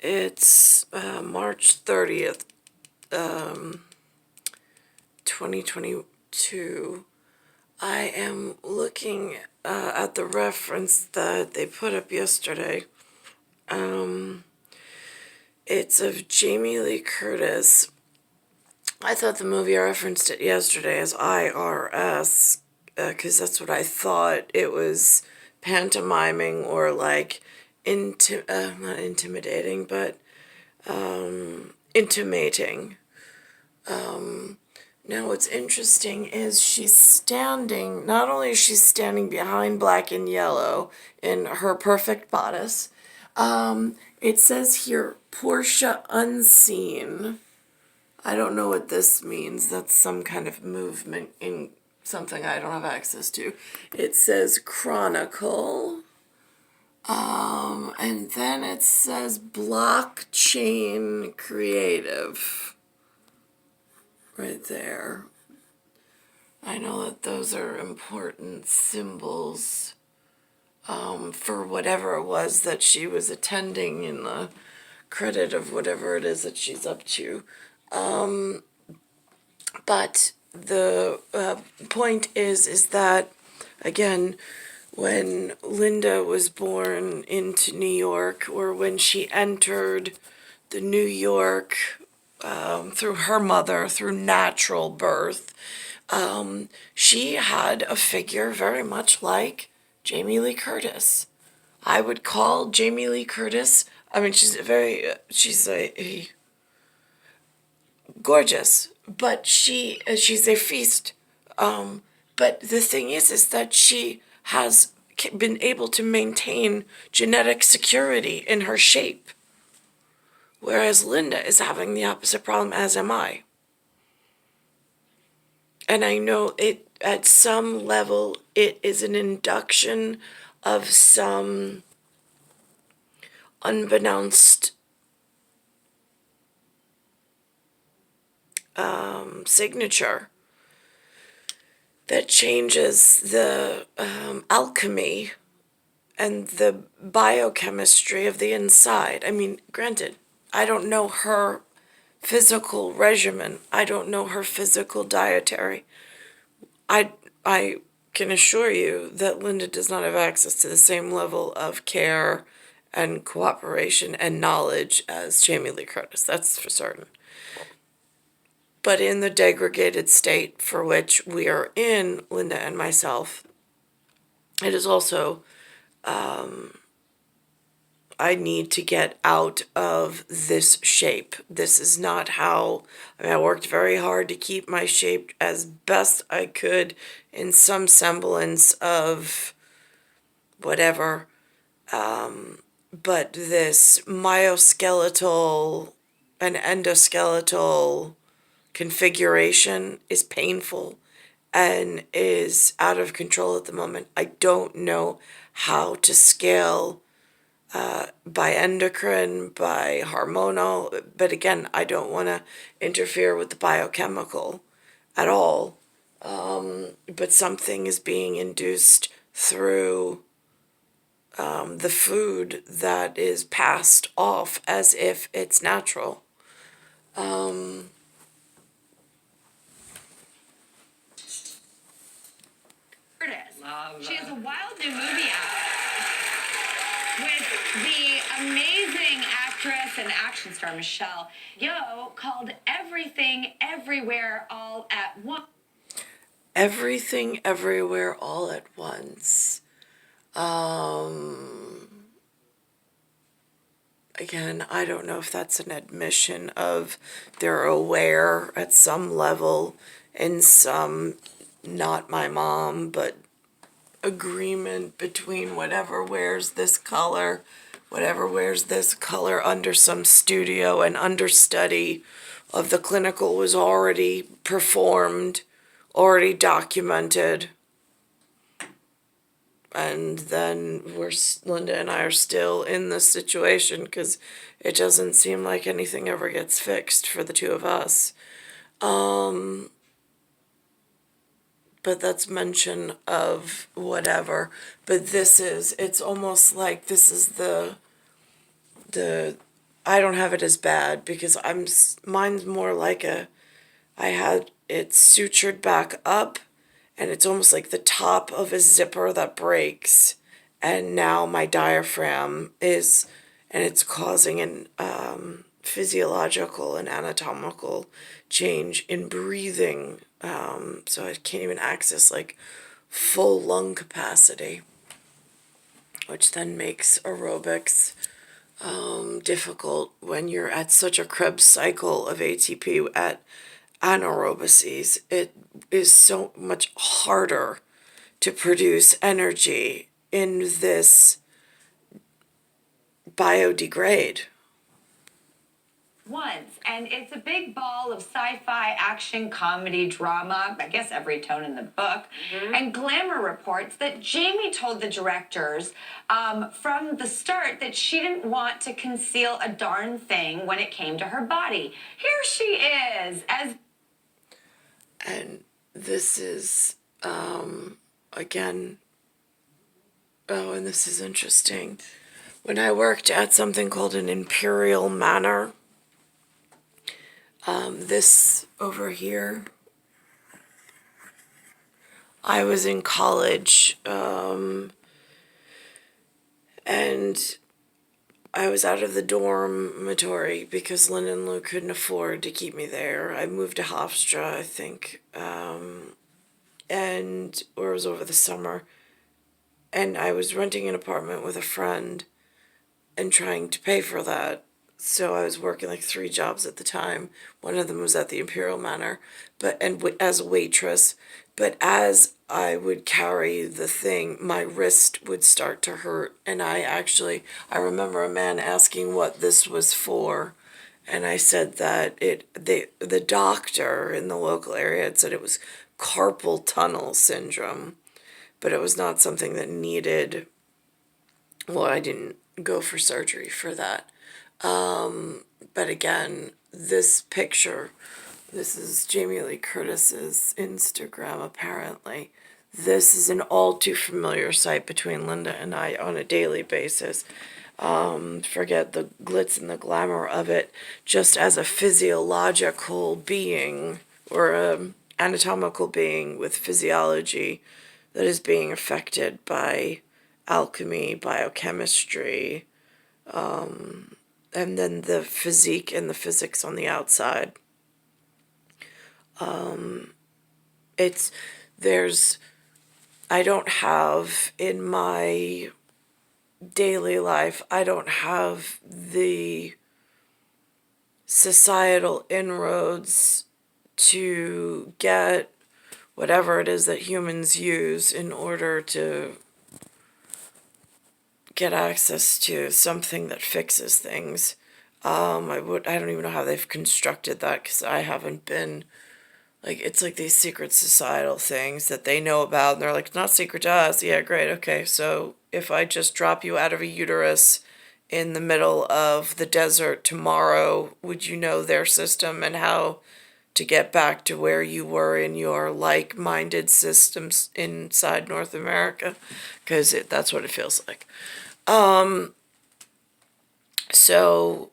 It's March 30th, 2022. I am looking at the reference that they put up yesterday. It's of Jamie Lee Curtis. I thought the movie, I referenced it yesterday as IRS, because that's what I thought it was, pantomiming or like, not intimidating, but intimating. Now what's interesting is not only is she standing behind black and yellow in her perfect bodice, it says here, Portia Unseen. I don't know what this means. That's some kind of movement in something I don't have access to. It says Chronicle. And then it says Blockchain Creative. Right there. I know that those are important symbols for whatever it was that she was attending in the credit of whatever it is that she's up to. But the point is that, again, when Linda was born into New York, or when she entered the New York through her mother, through natural birth, she had a figure very much like Jamie Lee Curtis. I would call Jamie Lee Curtis, I mean, she's a gorgeous, but she's a feast. But the thing is that she has been able to maintain genetic security in her shape, whereas Linda is having the opposite problem, as am I. And I know it, at some level, it is an induction of some unbeknownst signature that changes the alchemy and the biochemistry of the inside. I mean, granted, I don't know her physical regimen. I don't know her physical dietary. I can assure you that Linda does not have access to the same level of care and cooperation and knowledge as Jamie Lee Curtis. That's for certain. But in the degraded state for which we are in, Linda and myself, it is also, I need to get out of this shape. This is not how, I worked very hard to keep my shape as best I could in some semblance of whatever. But this myoskeletal and endoskeletal configuration is painful and is out of control at the moment. I don't know how to scale by endocrine, by hormonal, but again, I don't want to interfere with the biochemical at all. But something is being induced through the food that is passed off as if it's natural. She has a wild new movie out with the amazing actress and action star Michelle Yeoh, called Everything Everywhere All at Once. Everything Everywhere All at Once. Again, I don't know if that's an admission of they're aware at some level, in some, not my mom, but agreement between whatever wears this color under some studio and understudy of the clinical was already performed, already documented. And then Linda and I are still in this situation because it doesn't seem like anything ever gets fixed for the two of us. But that's mention of whatever. But it's almost like this is the I don't have it as bad because mine's more like I had it sutured back up, and it's almost like the top of a zipper that breaks, and now my diaphragm is, and it's causing an physiological and anatomical change in breathing, so I can't even access like full lung capacity, which then makes aerobics difficult when you're at such a Krebs cycle of ATP at anaerobices. It is so much harder to produce energy in this biodegrade. Once, and it's a big ball of sci-fi, action, comedy, drama, I guess every tone in the book. And Glamour reports that Jamie told the directors from the start that she didn't want to conceal a darn thing when it came to her body. Here she is, as... And this is, again, oh, and this is interesting. When I worked at something called an Imperial Manor, this over here, I was in college, and I was out of the dormitory because Lynn and Lou couldn't afford to keep me there. I moved to Hofstra, I think, or it was over the summer, and I was renting an apartment with a friend and trying to pay for that. So I was working like 3 jobs at the time. One of them was at the Imperial Manor, as a waitress. But as I would carry the thing, my wrist would start to hurt, and I remember a man asking what this was for, and I said that the doctor in the local area had said it was carpal tunnel syndrome, but it was not something that needed. Well, I didn't go for surgery for that. But again, this picture, this is Jamie Lee Curtis's Instagram, apparently. This is an all too familiar sight between Linda and I on a daily basis. Forget the glitz and the glamour of it, just as a physiological being or a anatomical being with physiology that is being affected by alchemy, biochemistry, and then the physique and the physics on the outside. It's, there's, I don't have in my daily life, I don't have the societal inroads to get whatever it is that humans use in order to get access to something that fixes things. I don't even know how they've constructed that because I haven't been, like, it's like these secret societal things that they know about, and they're like, it's not secret to us. Yeah, great, okay, so if I just drop you out of a uterus in the middle of the desert tomorrow, would you know their system and how to get back to where you were in your like-minded systems inside North America? Because that's what it feels like. So,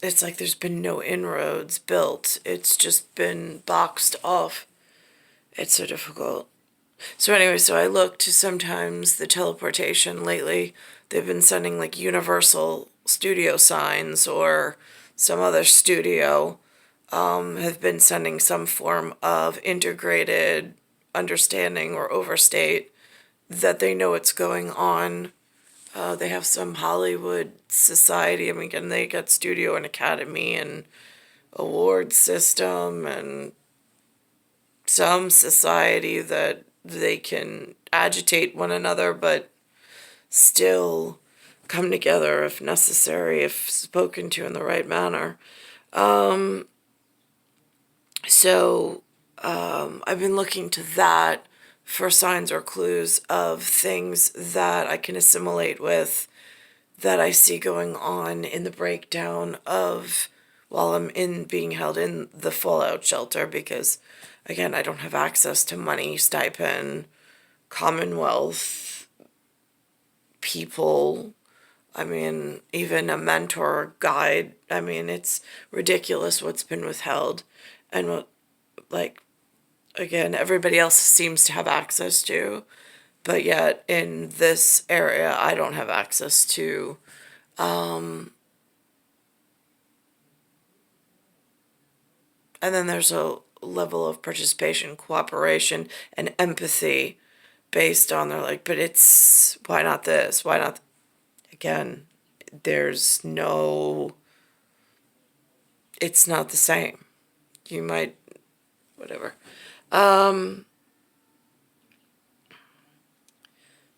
it's like there's been no inroads built. It's just been boxed off. It's so difficult. So anyway, so I look to sometimes the teleportation lately. They've been sending like Universal Studio signs, or some other studio have been sending some form of integrated understanding or overstate that they know what's going on. They have some Hollywood society. I mean, again, they got studio and academy and award system and some society that they can agitate one another, but still come together if necessary, if spoken to in the right manner. I've been looking to that for signs or clues of things that I can assimilate with, that I see going on in the breakdown of while I'm being held in the fallout shelter, because again, I don't have access to money, stipend, Commonwealth, people, I mean, even a mentor or guide. I mean, it's ridiculous what's been withheld and what, like, again, everybody else seems to have access to, but yet in this area, I don't have access to. And then there's a level of participation, cooperation, and empathy based on they're like, but it's why not this? Why not? Again, there's no, it's not the same. You might, whatever.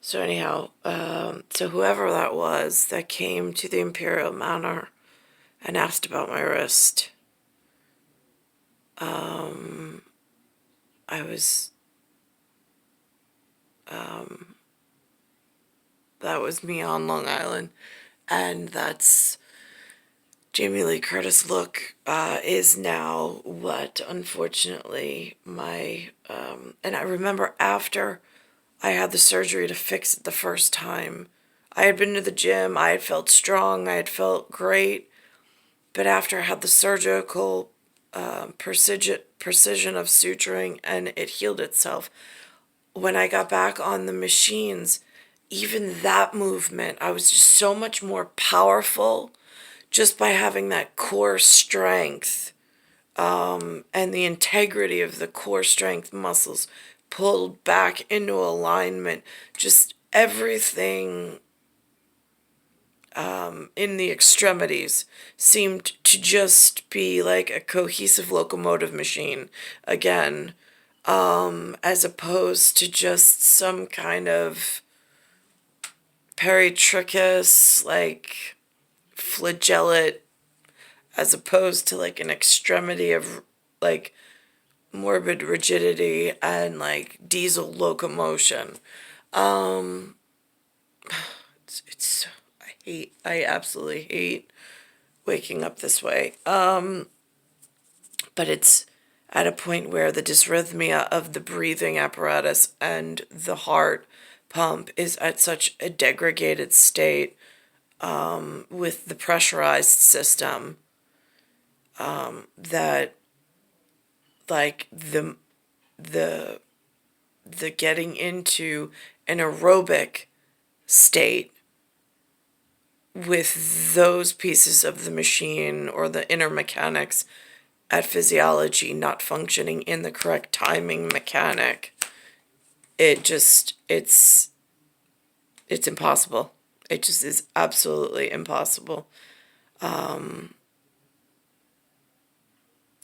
So anyhow, so whoever that was that came to the Imperial Manor and asked about my wrist, I was, that was me on Long Island, and that's Jamie Lee Curtis look is now what, unfortunately, my, and I remember after I had the surgery to fix it the first time, I had been to the gym, I had felt strong, I had felt great, but after I had the surgical precision of suturing and it healed itself, when I got back on the machines, even that movement, I was just so much more powerful just by having that core strength and the integrity of the core strength muscles pulled back into alignment. Just everything in the extremities seemed to just be like a cohesive locomotive machine again, as opposed to just some kind of peritrichous, like flagellate, as opposed to like an extremity of like morbid rigidity and like diesel locomotion. It's I absolutely hate waking up this way. But it's at a point where the dysrhythmia of the breathing apparatus and the heart pump is at such a degraded state, with the pressurized system, that like the the getting into an aerobic state with those pieces of the machine or the inner mechanics at physiology not functioning in the correct timing mechanic, it's impossible. It just is absolutely impossible. And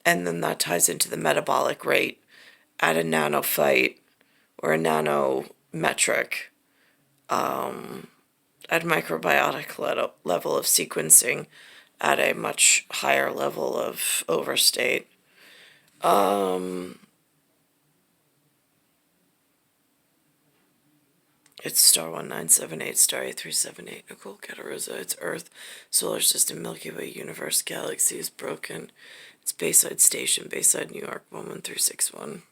then that ties into the metabolic rate at a nanophyte or a nanometric, at microbiotic level of sequencing at a much higher level of overstate. It's star 1978, star 8378, Nicole, Cattaruzza. It's Earth, solar system, Milky Way, universe, galaxy is broken. It's Bayside Station, Bayside, New York, 11361.